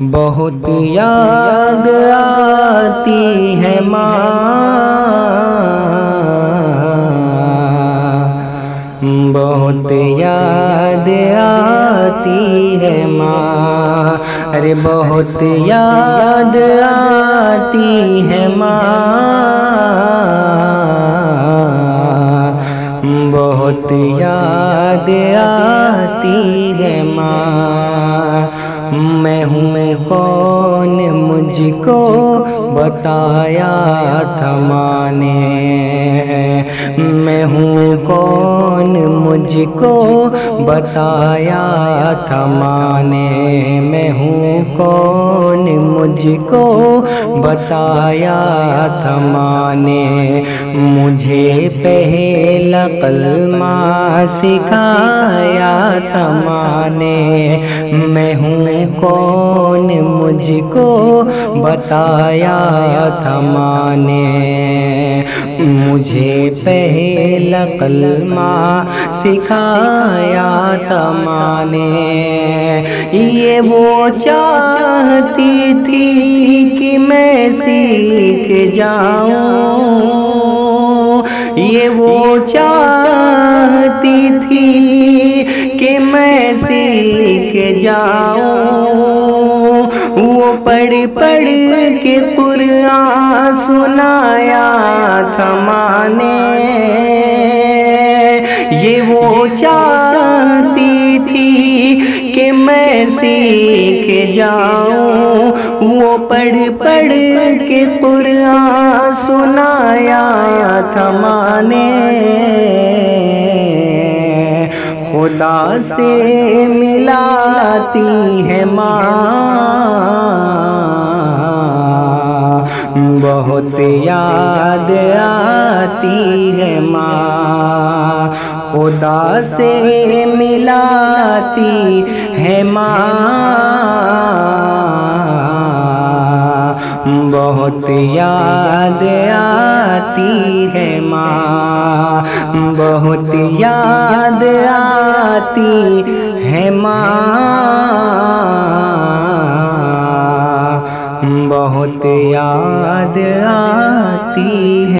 بہت یاد آتی ہے ماں، بہت یاد آتی ہے ماں، ارے بہت یاد آتی ہے ماں، بہت یاد آتی ہے ماں۔ میں ہوں کون مجھ کو بتایا تھا ماں نے، میں ہوں کون مجھ کو بتایا تھا ماں نے، میں ہوں کون مجھ کو بتایا تھا ماں نے، مجھے پہلا کلمہ سکھایا تھا ماں نے، میں ہوں کون مجھ کو بتایا تھا ماں نے، مجھے پہلا کلمہ سکھایا تھا ماں نے۔ یہ وہ چاہتی تھی کہ میں سیکھ جاؤں، یہ وہ چاہتی تھی کہ میں سیکھ جاؤں، وہ پڑھ پڑھ کے قرآن سنایا تھا ماں نے، یہ وہ چاہتی تھی کہ میں سیکھ جاؤں، وہ پڑھ پڑھ کے قرآن سنایا تھا ماں نے، خدا سے ملاتی ہے ماں، بہت یاد آتی ہے ماں، خدا سے ملاتی ہے ماں، بہت یاد آتی ہے ماں، بہت یاد آتی ہے ماں، بہت یاد آتی ہے۔